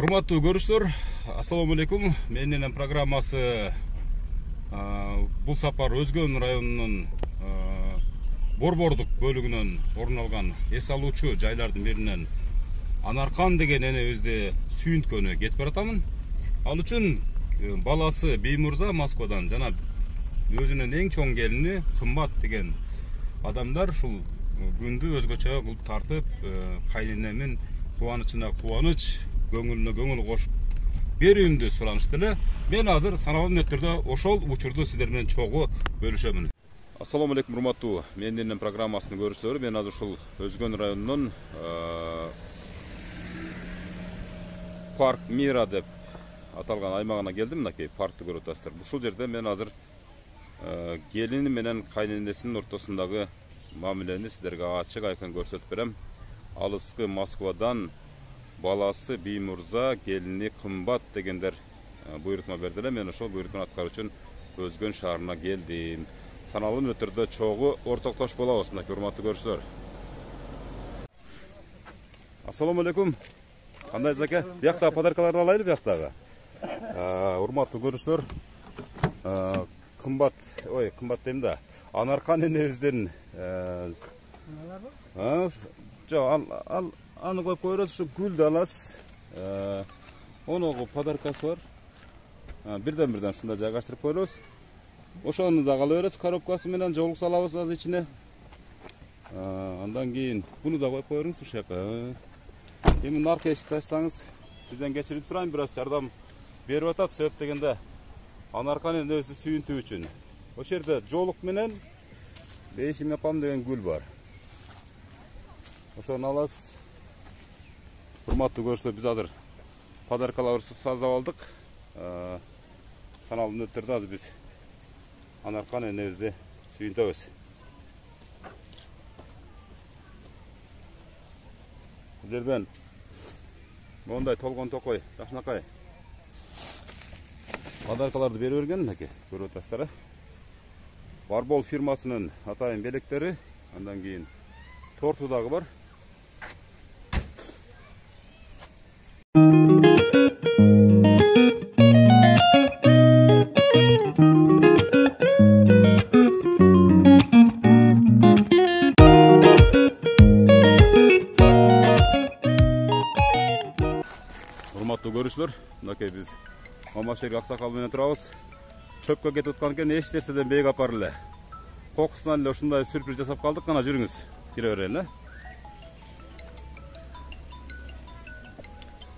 Урматтуу көрүүчүлөр, ассаламу алейкум. Менин программасы бул сапар Өзгөн районунун Борбордук бөлүгүнөн орун алган эс алуучу жайлардын биринен Анаркан деген энебизди сүйүнткөнү кетип баратамын. Ал үчүн баласы Беймурза Москвадан жана өзүнүн эң чоң келини Кымбат деген адамдар ушул күндү өзгөчө кылып тартып, кайненемин кубанычына кубаныч, көңүлүнө көңүл кошуп берүүмдү суранышты эле. Мен азыр саналуу мүнөттөрдө ошол учурду сиздер менен чогуу бөлүшөмүн. Ассаламу алейкум урматтуу Менин программасынын көрүүчүлөрү. Мен азыр ушул Өзгөн районунун Парк Мира деп аталган аймагына келдим. Мынакей паркты көрүп атасыздар. Ушул жерде мен азыр келини менен кайненесинин ортосундагы мамилени сиздерге ачык айкын көрсөтүп берем. Алыскы Москвадан баласы Беймурза, келини Кымбат дегендер буйрутма бердилер. Мен ошол буйрутманы аткаруу үчүн Өзгөн шаарына келдим. Саналуу мүнөттөрдө чогуу ортоктош болобуз, мынакей урматтуу көрүүчүлөр. Ассаламу алейкум. Кандайсыз ака? Бияктагы подаркаларды алайлы бияктагы. Урматтуу көрүүчүлөр, Кымбат, Кымбат дейм да. Анаркан энебиздин аны коюп коерсуз, ушу гүлдү аласыз. Оногу подаркасы бар. Бирден ушундай жайгаштырып коебуз. Ошону да ала беребиз, коробкасы менен жолук салабыз азыр ичине. Андан кийин буну да коюп коерсуз ушул жака. Эми наркы эшикти ачсаңыз, сизден кечирип сурайм, бир аз жардам берип атат. Себеп дегенде Анаркан энебизди сүйүнтүү үчүн. Ошол жерде жолук менен Бейшим апам деген гүл бар. Ошону аласыз. Урматтуу көрүүчүлөр, биз азыр подаркаларыбызды саздап алдык. Саналуу мүнөттөрдө азыр биз Анаркан энебизди сүйүнтөбүз. Бул жерден мондай толгон токой, жакшынакай подаркаларды берип берген, мынакей көрүп атасыздар. Барбол фирмасынын атайын белектери, андан кийин торту дагы бар. Урматтуу көрүүчүлөр, мынакей биз Мамашерик аксакал менен турабыз. Чөпкө кетип аткан экен, эч нерседен бейик апар эле. Кокусунан эле ушундай сюрприз жасап калдык. Кана жүрүңүз, кире берейин эле.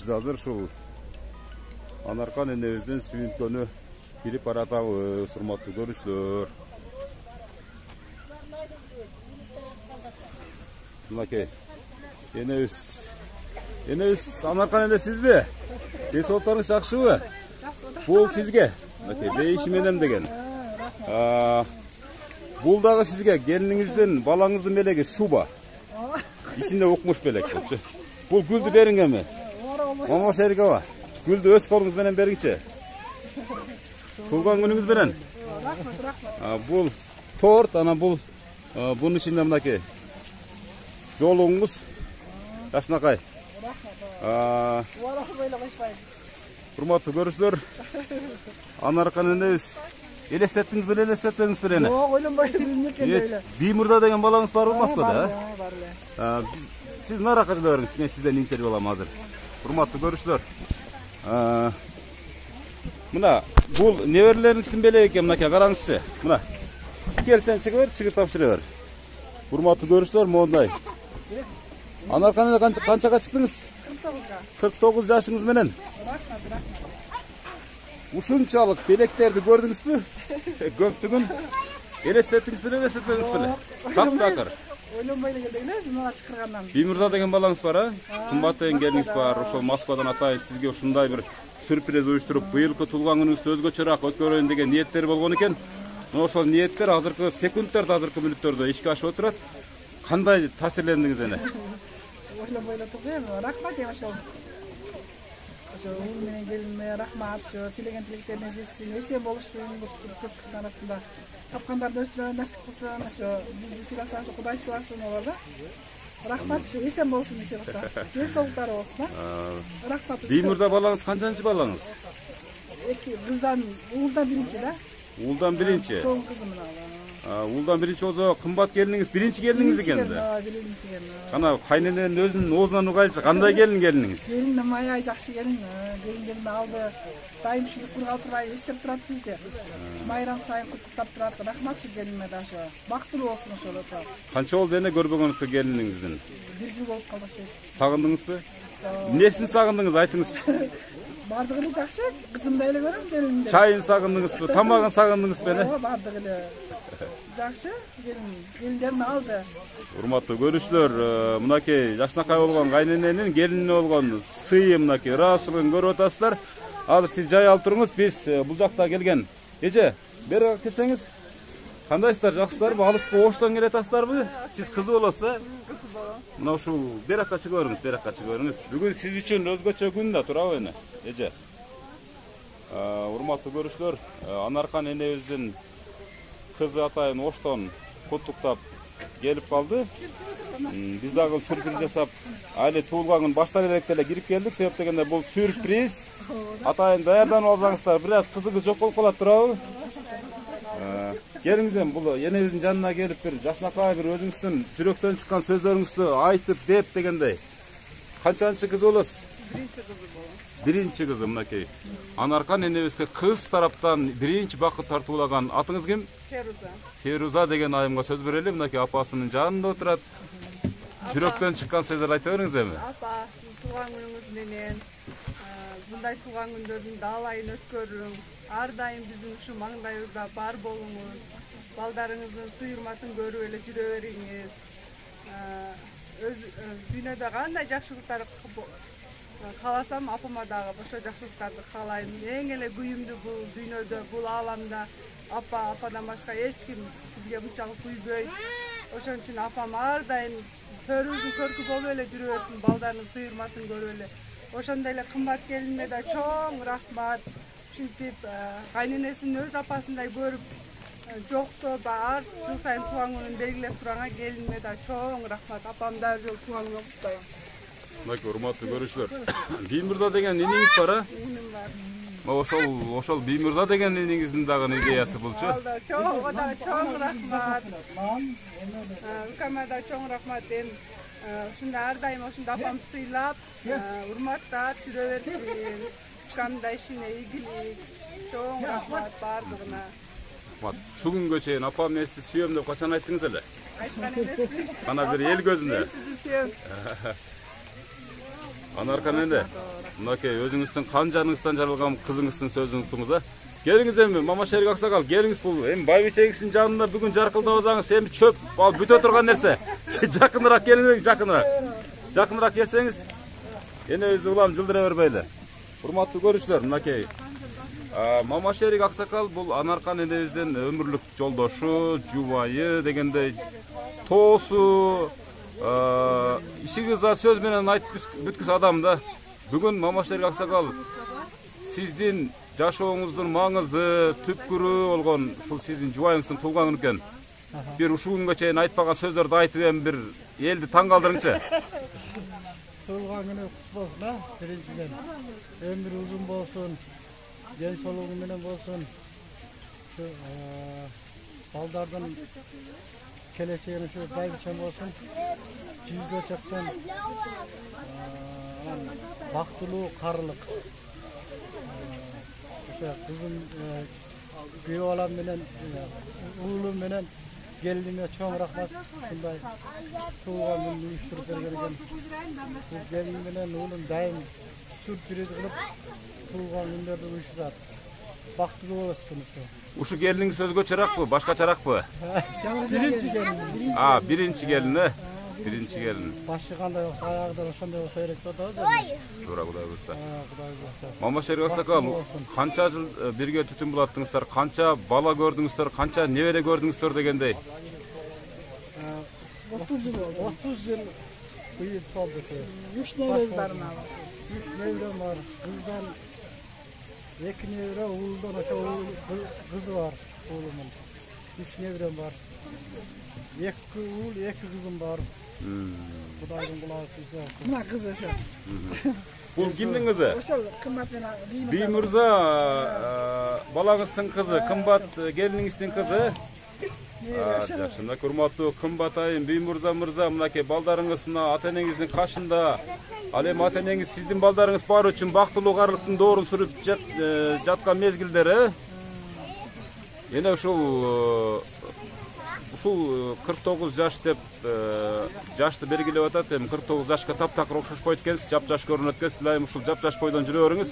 Биз азыр ушул Анаркан энебиздин сүйүнткөнү кирип баратабыз, урматтуу көрүүчүлөр. Мынакей энебиз Анаркан эне сизби? Эс отторуңуз жакшыбы? Бул сизге. Мынакей Бейшим энем деген. Бул дагы сизге келиниңиздин, балаңыздын белеги шуба. Ичинде укмуш белек. Бул гүлдү бериңерби? Мама Шерикова, гүлдү өз колуңуз менен бериңчи. Туулган күнүңүз менен. Бул торт, анан бунун ичинде мынакей жолугуңуз. Жакшынакай. Урматтуу көрүүчүлөр, Анаркан энебиз элестеттиңиз беле, элестетпеңиз беле? Жок, ойлонбойм, эле. Беймурза деген балаңыз барбы Москвада? Бар эле. Сиз наракка жыла бериңиз, мен сизден интервью алам азыр. Урматтуу көрүүчүлөр, мына бул неберелериңиздин белеги экен, мынакей караңызчы. Мына келсең чыгып бер, чыгып тапшыра бер. Урматтуу көрүүчүлөр, мондай. Анаркан эне канчага чыктыңыз? 49 жашыңыз менен. Ушунчалык белектерди көрдүңүзбү? Көптүгүн элестеттиңиз беле, элестетпеңиз беле? Таптакыр. Ойлонбой эле келдик эле, мына чыкыргандан. Беймурза деген балаңыз бар, Кымбат деген келиңиз бар. Ошол Москвадан атайын сизге ушундай бир сюрприз уюштуруп, быйылкы туулган күнүңүздү өзгөчөрөөк өткөрөйүн деген ниеттери болгон экен. Ошол ниеттер азыркы секундтарда, азыркы мүнөттөрдө ишке ашып отурат. Кандай таасирлендиңиз эне? Ойлонбой эле турдум, рахмат ошол. Ошо уул менен келиниме рахмат, тилеген тилектерине жетсин, эсен болушун, көптүктүн арасында тапкандарды өстүрө насип кылсын, ошо бизди сыйласа, ошо Кудай сыйласын олар да. Рахмат, esen болсын иши кылса. Ден соолуктары болсун. Рахмат. Биймурда балаңыз канчанчы балаңыз? Эки кыздан, уулдан биринчи да. Уулдан биринчи. Чоң кызым мына. Уулдан биринчи болсо кымбат келиниңиз биринчи келиниңиз экен да. Биринчи келин. Кана кайнененин өзүнүн оозунан угайлычы кандай келиниңиз? Келин мая жакшы келин. Келиндерин алды. Дайым ушинтип кургал турбай эстеп турат бизди. Майрам сайын куттуктап турат. Рахмат сиз келиниме дашы. Бактылуу болсун ошол. Канча болду эне көрбөгөнүңүзгө келиниңиздин? 1 жыл болуп калды ошо. Сагындыңызбы? Эмнесин сагындыңыз айтыңыз. Бардыгы эле жакшы, кызымды эле көрөм келиндер. Чайын сагындыңызбы, тамагын сагындыңызбы эле? Бардыгы эле. Жакшы, келиндерин алды. Урматтуу көрүүчүлөр, мынакей жакшынакай болгон кайнененин келинине болгон сыйы мынакей ыраазычылыгын көрүп атасыздар. Азыр сиз жай алып туруңуз, биз бул жакта келген. Эже, бери келсеңиз. Кандайсыздар, жакшысыздарбы? Алыспы, Оштон келатасыздарбы? Сиз кызы болосуз, Мына ушул бери жакка чыгып көрүңүз, бери жакка чыгып көрүңүз. Бүгүн сиз үчүн өзгөчө күн да, туурабы эне? Эже. Урматтуу көрүүчүлөр, Анаркан энебиздин кызы атайын Оштон куттуктап келип калды. Биз дагы сюрприз жасап, али туулган баштан электе эле кирип келдик. Себеп дегенде бул сюрприз. Атайын даярданып алсаңыздар, бир аз кызыгы жок болуп калат, туурабы? Келиңиз эми бул энебиздин жанына келип бир жакшынакай бир өзүңүздүн жүрөктөн чыккан сөздөрүңүздү айтып деп дегендей. Канчанчы кыз болосуз? Биринчи кызы болом. Биринчи кызы мынакей. Анаркан энебизге кыз тараптан биринчи бакыт тартуулаган атыңыз ким? Феруза. Феруза деген айымга сөз берели. Мынакей апасынын жанында отурат. Жүрөктөн чыккан сөздөрдү айта бериңиз эми. Апа, тууган күнүңүз менен мындай тууган күндөрдүн даалайын өткөрүң. Ар дайым биздин ушу маңдайыбызда бар болуңуз. Балдарыңыздын сый-урматын көрүп эле жүрө бериңиз. Өз дүйнөдө кандай жакшылыктар кааласам, апама дагы ошо жакшылыктарды каалайм. Эң эле күйүмдүү бул дүйнөдө, бул ааламда ападан башка эч ким бизге мынчалык күйбөйт. Ошон үчүн апам ар дайым төрүбүздүн көркү болуп эле жүрө берсин, балдарынын сый-урматын көрүп эле. Ошондой эле кымбат келиниме да чоң рахмат. Ушинтип кайненесин өз апасындай көрүп жоктоп ар жыл сайын тууган күнүн белгилеп турганга келиниме да чоң рахмат. Апам да ар жолу тууган күнүн куттайм. Мынакей урматтуу көрүүчүлөр. Биймурда деген иниңиз бар, а? Иним бар. Ошол Биймурда деген иниңиздин дагы идеясы булчу. Ого да чоң рахмат. Укама да чоң рахмат. Ушундай ар дайым ушундай апам сыйлап, урматтап жүрө берсин. Укамда ишине ийгилик. Чоң рахмат бардыгына. Şu күнгө чейин апам мен сизди сүйөм деп качан айттыңыз эле? Айткан эмесмин. Кана бир эл көзүндө. Сизди сүйөм. Анаркан эне, мынакей өзүңүздүн кан жаныңыздан жаралган кызыңыздын сөзүн уктуңуз, а? Келиңиз эми, Мамашерик аксакал, келиңиз бул. Эми Байбиче кишинин жанында бүгүн жаркылдабасаңыз, эми чөп, ал бүтө турган нерсе. Жакыныраак келиңиз, жакыныраак. Жакыныраак келсеңиз, энебизди улам жылдыра бербейли. Урматтуу көрүүчүлөр, мынакей Мамашерик аксакал бул Анаркан энебиздин өмүрлүк жолдошу, жубайы дегендей тоосу, иши кыза сөз менен айтып бүткүс адам да. Бүгүн Мамашерик аксакал сиздин жашооңуздун маңызы, түпкүрү болгон ушул сиздин жубайыңыздын туулган күнү экен. Бир ушул күнгө чейин айтпаган сөздөрдү айтып эми бир элди таң калтырыңчы. Туулган күнү куту болсун, а? Биринчиден. Өмүрү узун болсун, ден соолугу менен болсун. Ушу балдардын келечегин ушу Байбичем болсун. Жүзгө чыксын. Бактылуу карылык. Ошо кызым күйөө балам менен, уулум менен келиниме чоң рахмат. Ушундай туулган күндү уюштуруп берген. Келин менен уулум дайым сюрприз кылып туулган күндөрдү уюштурат. Бактылуу болосун ушу. Ушу келиниңиз өзгөчөрөкпү, башкачаракпы? Биринчи келин. Биринчи келин, э? Биринчи келин. Башы кандай болсо, аягы да ошондой болсо керек деп атабыз. Туура, Кудай буйрса. Кудай буйрса. Мамашерик аксакал, канча жыл бирге түтүн булаттыңыздар, канча бала көрдүңүздөр, канча небере көрдүңүздөр дегендей? 30 жыл болду. 30 жыл быйыл болду. 3 неберем бар мына. 3 неберем бар. Кыздан 2 небере, уулдан ошо кызы бар, уулумун. 3 неберем бар. 2 уул, 2 кызым бар. Kudayдын кулагы күйсө. Мына кызы ошо. Бул кимдин кызы? Ошол кымбат менен Би мырза балаңыздын кызы, кымбат келиниңиздин кызы. Жакшы, мынакей урматтуу кымбат айым Би мырза мынакей балдарыңыз мына ата энеңиздин кашында. Ал эми ата энеңиз сиздин балдарыңыз бар үчүн бактылуу карлыктын доорун сүрүп жаткан мезгилдери эне ушул 49 жаш деп жашты белгилеп атат. Эми 49 жашка таптакыр окшошпойт экенсиз, жап-жаш көрүнөт экенсиз. Айым ушул жап-жаш бойдон жүрө бериңиз.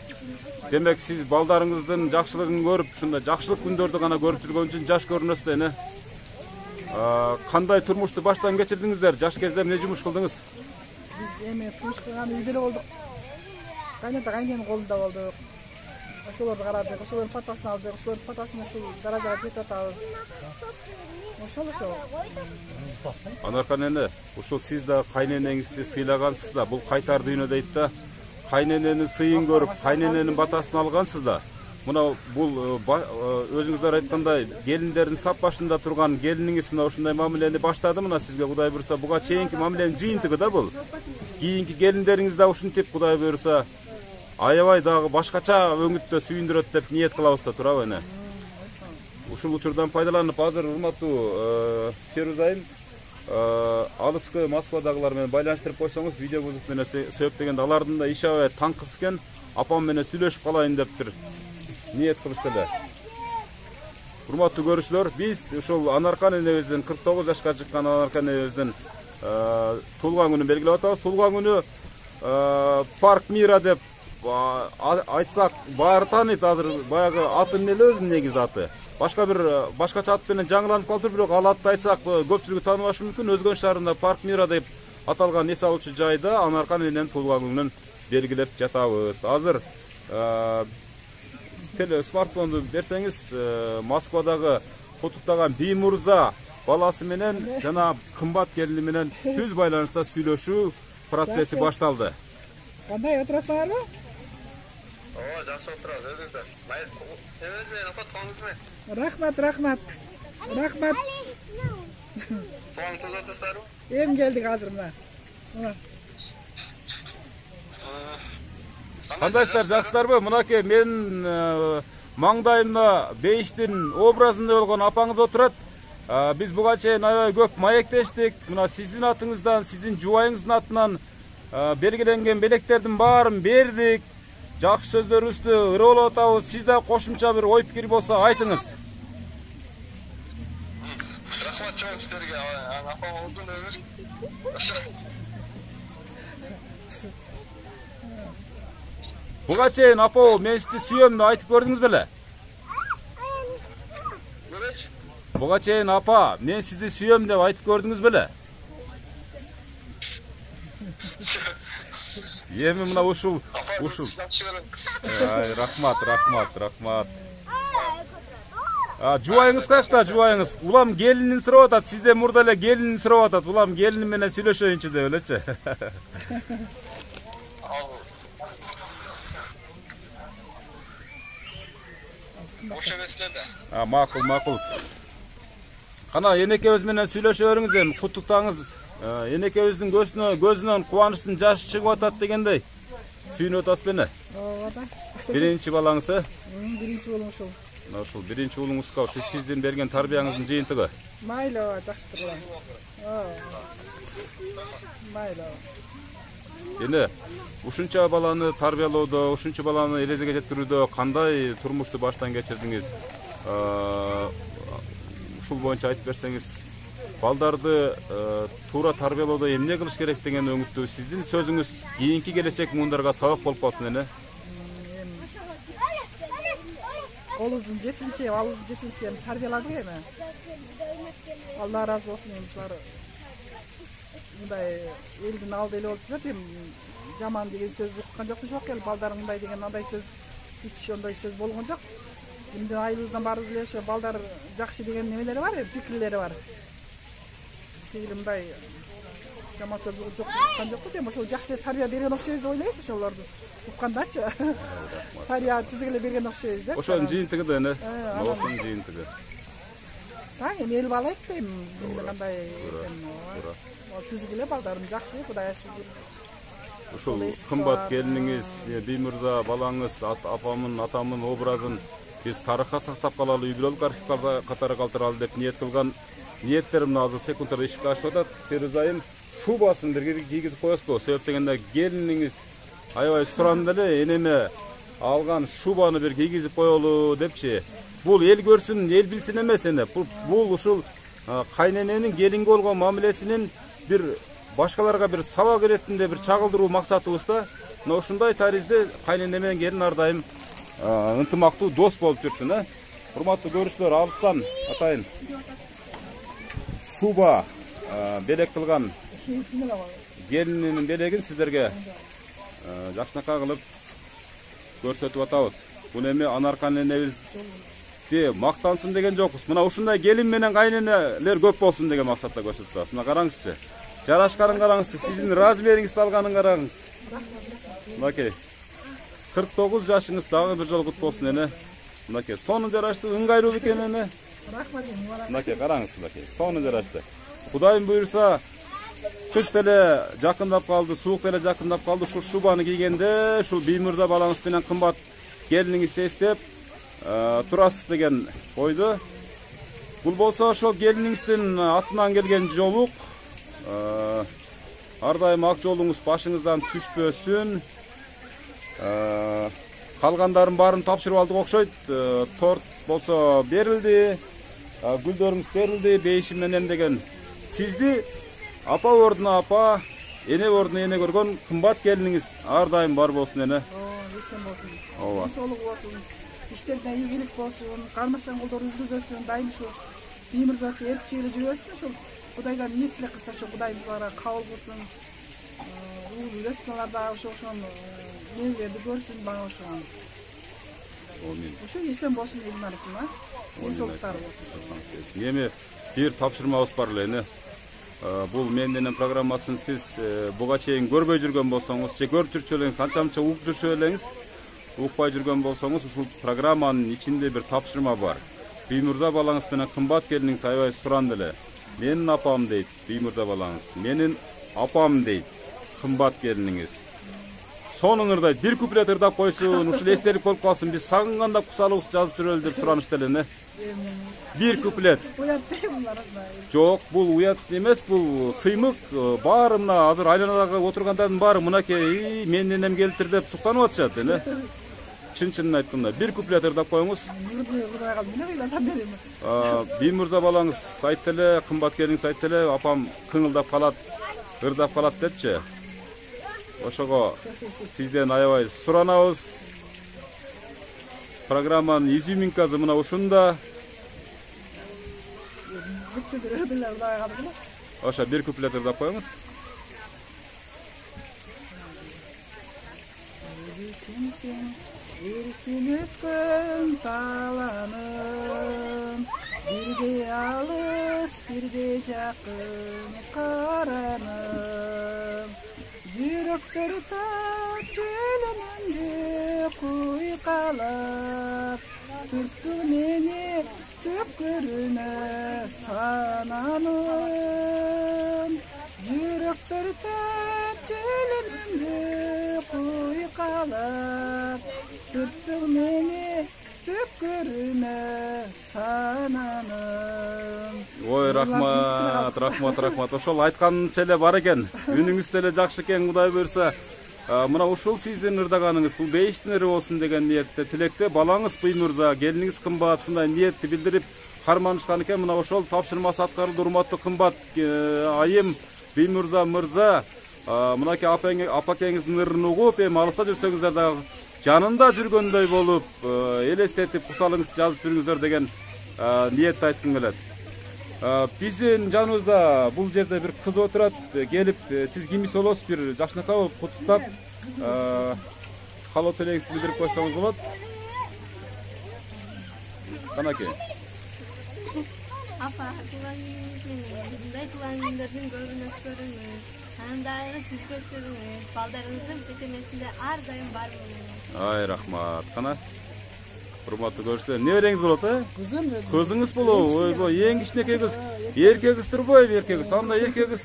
Демек сиз балдарыңыздын жакшылыгын көрүп, ушундай жакшылык күндөрдү гана көрүп жүргөн үчүн жаш көрүнөсүз да эне. Кандай турмушту баштан кечирдиңиздер? Жаш кезде эмне жумуш кылдыңыз? Биз эми турмуш кылган үйдө эле болдук. Кайната кайненин колунда болдук. Ошолорду карадык, ошолордун фотосун алдык, ошолордун фотосун ушул даражага жетип атабыз. Ошол. Анаркан эне, ушул сиз да кайненеңизди сыйлагансыз да. Бул кайтар дүйнө дейт да. Кайнененин сыйын көрүп, кайнененин батасын алгансыз да. Мына бул өзүңүздөр айткандай, келиндердин сап башында турган келиниңиз мына ушундай мамилени баштады мына сизге Кудай буйрса. Буга чейинки мамиленин жыйынтыгы да бул. Кийинки келиндериңиз да ушинтип Кудай буйрса аябай дагы башкача өңүттө сүйүндүрөт деп ниет кылабыз да, турабы эне. Ушул учурдан пайдаланып, азыр урматтуу Феруза айым, алыскы Москвадагылар менен байланыштырып койсоңуз, видео бузуп менен сөп дегенде алардын да иш аябай таңкыс экен, апам менен сүйлөшүп калайын дептир. Ниет кылышты эле. Урматтуу көрүүчүлөр, биз ушул Анаркан энебиздин 49 жашка чыккан Анаркан энебиздин туулган күнүн белгилеп атабыз. Туулган күнү Парк Мира деп айтсак баары тааныйт. Азыр баягы аты эмне эле өзүнүн негизи аты. Башкача ат менен жаңыланып калыптыр, бирок ал атты айтсак көпчүлүгү тааныбашы мүмкүн. Өзгөн шаарында Парк Мира деп аталган эс алуучу жайда Анаркан эненин туулган күнүн белгилеп жатабыз. Азыр смартфонду берсеңиз, Москвадагы кутуктаган Би мырза баласы менен жана кымбат келини менен түз байланышта сүйлөшүү процесси башталды. Кандай отурасыңарбы? Ооба, жакшы отурабыз, өзүңүздөр. Өзүңүздөр апа тоңузбу? Рахмат. Тоң туз отурсуздарбы? Эми келдик азыр мына. Кандайсыздар, жакшысыздарбы? Мынакей менин маңдайымда бейиштин образында болгон апаңыз отурат. Биз буга чейин аябай көп маектештик. Мына сиздин атыңыздан, сиздин жубайыңыздын атынан белгиленген белектердин баарын бердик. Жакшы сөздөрүбүздү ыралап атабыз. Сизде кошумча бир ой пикир болсо айтыңыз. Рахмат чоң сиздерге. Апам узун өмүр. Буга чейин апа, мен сизди сүйөм деп айтып көрдүңүз беле? Буга чейин апа, мен сизди сүйөм деп айтып көрдүңүз беле? Эми мына ушул. Рахмат. Жубайыңыз качта, жубайыңыз? Улам келинин сурап атат, сизде мурда эле келинин сурап атат. Улам келини менен сүйлөшөйүнчү деп элечи. Ош эмесле да. Макул. Кана энекебиз менен сүйлөшө бериңиз эми, куттуктаңыз. Энекебиздин көзүнөн кубанычтын жашы чыгып атат дегендей. Сүйүнүп атасыз беле? Ооба. Биринчи балаңыз? Биринчи уулум ушул. Ушул биринчи уулуңузга ушу сиздин берген тарбияңыздын жыйынтыгы. Майлоо, жакшы. Майлоо. Эне ушунча баланы тарбиялоодо, ушунча баланы элезеге жеткирүүдө кандай турмушту баштан кечирдиңиз? Ушул боюнча айтып берсеңиз, балдарды туура тарбиялоодо эмне кылыш керек деген өңүттүү сиздин сөзүңүз кийинки келечек муундарга сабак болуп калсын эне. Олуздун жетинчи тарбияладык эми. Алла ыраазы болсун, эмилер мындай элдин алды эле болуп жүрөт. Жаман деген сөз уккан жок эл, балдар мындай деген андай сөз, эч ондай сөз болгон жок. Эми айылыбыздан барыбыз эле ошо балдар жакшы деген немелери бар, пикирлери бар. Мындай жаман сөз уккан жокпуз, эми ошол жакшы тарбия берген окшойбуз деп ойлойбуз ошолорду уккандачы. Тарбия түзүп эле берген окшойбуз деп. Ошонун жыйынтыгы да эне. Ошонун жыйынтыгы. Эми эл бала этпейм. Эмне кандай экен. Түзүк эле балдарым жакшы, Кудайга шүгүр. Ушул кымбат келиниңиз, Биймырза балаңыз, апамын, атамын образын биз тарыхка сактап калалы, үй бүлөлүк архивдерде катары калтыралы деп ниет кылган. Ниеттерим азыр секундтарда ишке ашып атат. Терезайым шубасын бир кийгизип коесузбу? Себеп дегенде келиниңиз аябай суранды эле, энеме алган шубаны бир кийгизип коелу депчи. Бул эл көрсүн, эл билсин эмес эне. Бул ушул кайнененин келинге болгон мамилесинин бир башкаларга бир сабак иретинде бир чагылдыруу максатыбыз да. Мына ушундай таризде кайнене менен келин ар дайым ынтымактуу дос болуп жүрсүн. Урматтуу көрүүчүлөр, алыстан атайын шуба белек кылган келининин белегин сиздерге жакшынакай кылып көрсөтүп атабыз. Бул эми Анаркан энебизди мактансын деген жокпуз. Мына ушундай келин менен кайненелер көп болсун деген максатта көрсөтүп атабыз. Мына караңызчы. Жарашканын караңызчы, сиздин размериңизди алганын караңыз. Мынакей 49 жашыңыз дагы бир жолу кут болсун эне. Мынакей сону жараштуу, ыңгайлуу экен эне. Мынакей караңыз, мынакей сону жарашты. Кудайым буйрса кыш деле жакындап калды, суук деле жакындап калды. Ушул шубаны кийгенде ушул Биймырза балаңыз менен кымбат келиниңизди эстеп турасыз деген ойду. Бул болсо ошол келиниңиздин атынан келген жолук. Ар дайым ак жолуңуз башыңыздан түшпөсүн. Калгандарын баарын тапшырып алдык окшойт. Торт болсо берилди, гүлдөрүңүз берилди, бейишим менен деген. Сизди апа ордуна апа, эне ордуна эне көргөн кымбат келиниңиз ар дайым бар болсун эне. Эсен болсун. Ооба. Солук болсун. Иштерде ийгилик болсун, кармашкан колдор үзүлбөсүн, дайым ушу Биймырзаны эркчи эле жүрөсүн, ошол Кудайдан ниет эле кылса, ошо Кудайымызга кабыл кылсын. Ресторандарда ошол нелерди көрсүн, бага ошого. Ошо эсен болсун элдин арасында. Денсаулыктары болсун. Эми бир тапшырмабыз бар эле. Бул мен менен программасын сиз буга чейин көрбөй жүргөн болсоңуз, же көрүп жүрчү элеңиз, анча-мынча угуп жүрчү элеңиз, укпай жүргөн болсоңуз, ушул программанын ичинде бир тапшырма бар. Биймырза балаңыз менен кымбат келиниңиз аябай суранды эле. Менин апам дейт Биймырза балаңыз. Менин апам дейт кымбат келиниңиз. Сонун ырдайт, бир куплет ырдап койсун, ушул эстелик болуп калсын, биз сагынганда кусалыбызды жазып жүрөлү деп суранышты эле. Бир куплет. Уят деймилер. Жок, бул уят эмес, бул сыймык. Баары мына азыр айланадагы отургандардын баары мынакей менин энем келтир деп суктанып атышат эне. Чын-чынын айтканда, бир куплет ырдап коюңуз. Биймырза балаңыз айтты эле, кымбат келиңиз айтты эле, апам кыңылдап калат, ырдап калат депчи. Ошого сизден аябай суранабыз. Программанын изюминкасы мына ушунда. Ошо бир куплет ырдап коюңуз. Эркин өскөн таланым, бирге алыс, бирге жакын караным. Жүрөктөр таап желенинде куйкалап, түрттү мени төпкөрүнө сананым. Жүрөктөр таап желенинде куйкалап, түрттү мени төпкөрүнө сананым. Ой, рахмат, рахмат, рахмат. Ошол айтканча эле бар экен. Үнүңүз деле жакшы экен, Кудай буйрса. Мына ушул сиздин ырдаганыңыз, бул бейиштин ыры болсун деген ниетте, тилекте балаңыз Биймырза, келиниңиз кымбат, ушундай ниетти билдирип карманышкан экен. Мына ошол тапшырмасы аткарылды, урматтуу кымбат айым Биймырза мырза. Мынакей апакеңиздин ырын угуп, эми алыста жүрсөңүздөр дагы жанында жүргөндөй болуп, элестетип кусалыңызды жазып жүрүңүздөр деген ниетти айткым келет. Биздин жаныбызда бул жерде бир кыз отурат, келип сиз кимиз болосуз, бир жакшынакай болуп куттуктап каалоо тилегиңизди билдирип койсоңуз болот. Канакей. Апа, туган күнүңүз, мындай туган күндөрдүн көбүн өткөрүңүз. Андайы сиз көчүрүңүз, балдарыңыздын петемесинде ар дайым бар болуңуз. Ай, рахмат. Кана. урматтуу көрүүчүлөр, небереңиз болот э? Kızım. Кызыңыз болобу? Ойбой, эң кичинекей кыз. Эркек кыз турбойбу, эркек кыз? Анда эркек кыз.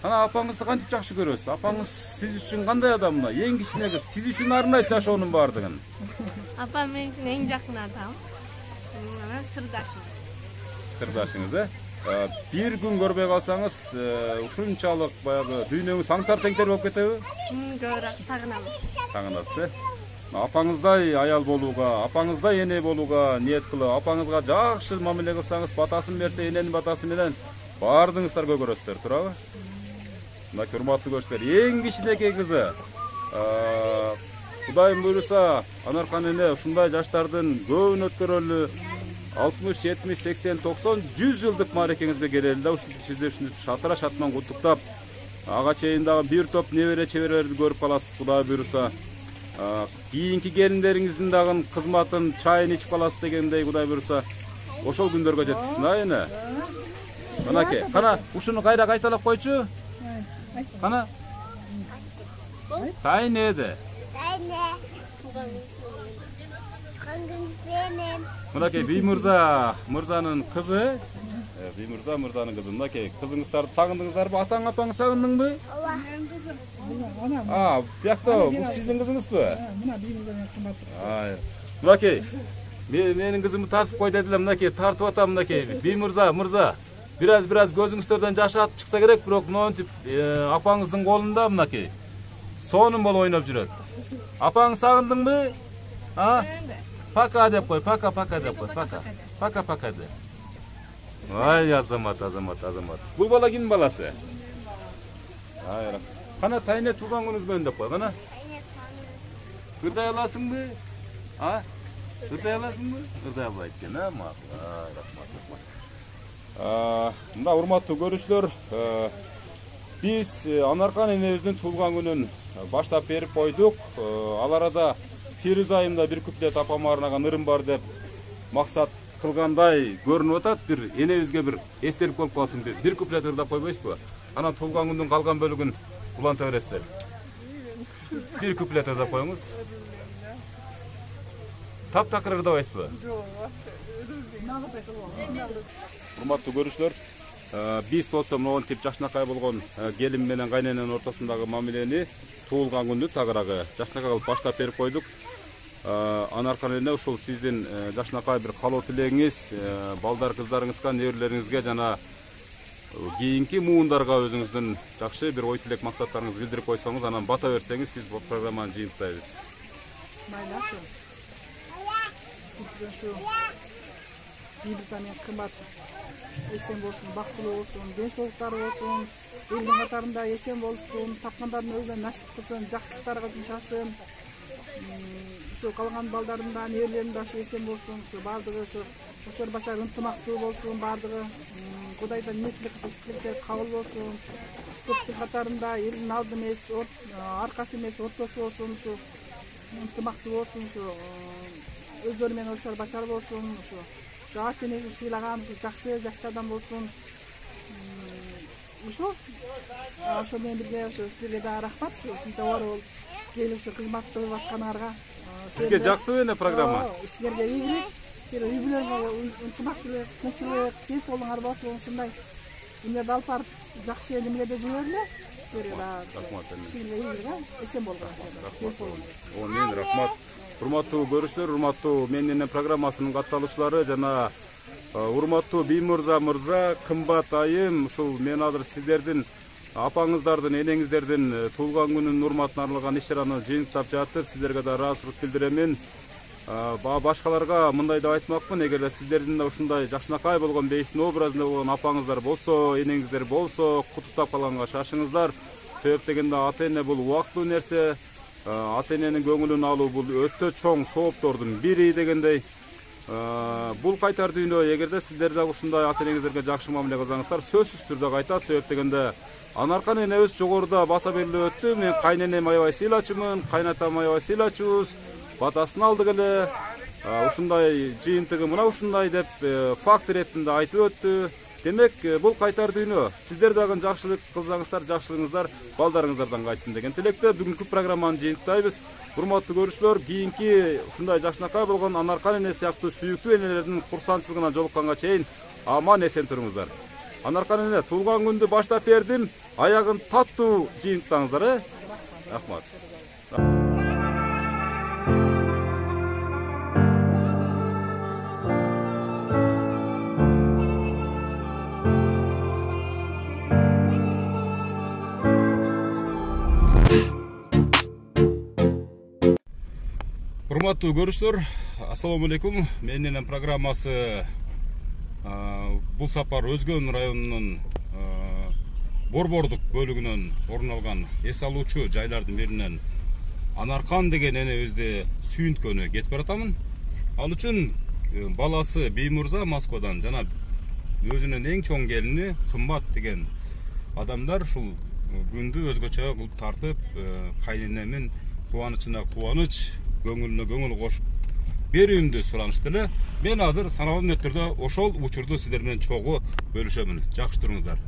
Ана апаңызды кантип жакшы көрөсүз? Апаңыз сиз үчүн кандай адам мына? Эң кичине кыз, сиз үчүн арнайт жашоонун баардыгын. Апам мен үчүн эң жакын адам. Сырдашым. Сырдашыңыз э? Бир күн көрбөй калсаңыз, ушунчалык баягы дүйнөңүз аңтар теңтер болуп кетеби? Көбүрөөк сагынам. Сагынасыз э? Апаңыздай аял болууга, апаңыздай эне болууга ниет кылып, апаңызга жакшы мамиле кылсаңыз, батасын берсе, эненин батасы менен баардыгыңыздар көгөрөсүздөр, туурабы? Мына урматтуу көрүүчүлөр, эң кичинекей кызы. Кудайым буйруса, Анаркан эне ушундай жаштардын көбүн өткөрөлү. 60, 70, 80, 90, 100 жылдык маарекеңизге келели да, сизди шатыра шатман куттуктап, ага чейин дагы бир топ небере чеберелерди көрүп каласыз, Кудай буйруса. Кийинки келиндериңиздин дагы кызматын, чайын ичип каласыз дегендей, Кудай буйруса. Ошол күндөргө жеткизсин, а эне. Манакей, кана ушуну кайра кайталап койчу. Кана. Тайнеде. Мынакей Биймырза мырзанын кызы. Биймырза мырзанын кызы. Мынакей кызыңыздарды сагындыңыздарбы? Атаң апаңды сагындыңбы? Ооба. Биякта бул сиздин кызыңызбы? Мына Биймырзанын кызы. Мынакей менин кызымды тартып кой дедилер. Мынакей тартып атам мынакей. Биймырза мырза. Бираз көзүңүздөрдөн жаш атып чыкса керек, бирок монтип апаңыздын колунда мынакей. Сонун болуп ойноп жүрөт. Апаңды сагындыңбы? Пока деп кой, пока деп кой, пока деп. Ай, азамат. Бул бала кимдин баласы? Ай, кана тайне тууган күнүңүз менен деп кой, кана. Кырдай аласыңбы? Кырдай аласыңбы? Кырдай албайт экен, макул. Рахмат. Мына урматтуу көрүүчүлөр, биз Анаркан энебиздин туулган күнүн баштап берип койдук. Ал арада Фириз айымда бир куплет апама арнаган ырым бар деп максат кылгандай көрүнүп атат. Бир энебизге бир эстелик болуп калсын, бир куплет ырдап койбойсузбу? Анан туулган күндүн калган бөлүгүн уланта бересиздер. Бир куплет ырдап коюңуз. Таптакыр ырдабайсызбы? Урматтуу көрүүчүлөр, биз болсо монтип жакшынакай болгон келин менен кайнененин ортосундагы мамилени туулган күндү тагыраагы жакшынакай кылып баштап берип койдук. Анаркан эне ушул сиздин жакшынакай бир каалоо тилегиңиз балдар кыздарыңызга, неберелериңизге жана кийинки муундарга өзүңүздүн жакшы бир ой тилек максаттарыңызды билдирип койсоңуз, анан бата берсеңиз биз бул программаны жыйынтыктайбыз. Maylaşı. Şu Beylikdüzü'nün kıymat esen olsun, baktulu olsun, densolukları olsun, elin katarında esen olsun, tapkanların özüne nasip kılsın, jakşılıklarga жұмшасын. Şu kalan baldarından, yerlerinden şu esen olsun, şu bardığı şu Oşor başar ынтымактуу болсун, бардыгы Кудайдан ниеттүү кылышты кабыл болсун. Көптүн катарында элдин алды эмес, аркасы эмес, ортосу болсун, ушу ынтымактуу болсун, ушу өздөрү менен ошор башар болсун, ушу ат энеси сыйлаган жакшы жаштардан болсун. Ошо менен бирге силерге да рахмат, ушунча оор болуп келип ушу кызмат кылып атканыңарга. Сизге жактуу эне программа? Силерге ийгилик, силер үй-бүлөлөргө ынтымактуулук, тынччылык, тез болуңар болсун, ушундай эмнеде алып барып жакшы эмнелерде жүрөлү. Силерге да силерге ийгилик, эсен болгула. Мен рахмат. Урматтуу көрүүчүлөр, урматтуу менин программасынын катталуучулары жана урматтуу Биймырза мырза, кымбат айым, ушул мен азыр сиздердин апаңыздардын, энеңиздердин туулган күнүнүн урматына арналган иш-чараны жыйынтыктап жатып, сиздерге да ыраазычылык билдиремин. Башкаларга мындай деп айтмакмын, эгерде сиздердин да ушундай жакшынакай болгон бейиштин образында болгон апаңыздар болсо, энеңиздер болсо, куттуктап калганга шашыңыздар. Себеп дегенде ата-эне бул убактылуу нерсе. Ата-эненин көңүлүн алуу бул өтө чоң сооптордун бири дегендей. Бул кайтар дүйнө, эгерде сиздер да ушундай ата-энеңиздерге жакшы мамиле кылсаңыздар, сөзсүз түрдө кайтат. Себеп дегенде Анаркан энебиз жогоруда баса белгилеп өттү. Мен кайненем аябай сыйлачумун, кайнатам аябай сыйлачубуз. Батасын алдык эле. Ушундай жыйынтыгы мына ушундай деп факт иретинде айтып өттү. Демек, бул кайтар дүйнө. Сиздер дагы жакшылык кылсаңыздар, жакшылыгыңыздар балдарыңыздардан кайтсын деген тилекте бүгүнкү программаны жыйынтыктайбыз. Урматтуу көрүүчүлөр, кийинки ушундай жакшынакай болгон Анаркан эне сыяктуу сүйүктүү энелердин курсанчылыгына жолукканга чейин аман эсен туруңуздар. Анаркан эне, туулган күндү баштап бердим. Аягын таттуу жыйынтыктаңыздар, Рахмат. Урматтуу көрүүчүлөр, ассаламу алейкум. Менин программасы бул сапар Өзгөн районунун Борбордук бөлүгүнөн орун алган эс алуучу жайлардын биринен Анаркан деген энебизди сүйүнткөнү кетип баратамын. Ал үчүн баласы Беймурза Москвадан жана өзүнүн эң чоң келини Кымбат деген адамдар ушул күндү өзгөчө кылып тартып, кайненемин кубанычына кубаныч, көңүлүнө көңүл кошуп берүүмдү суранышты эле. Мен азыр саналуу мүнөттөрдө ошол учурду сиздер менен чогуу бөлүшөмүн. Жакшы туруңуздар.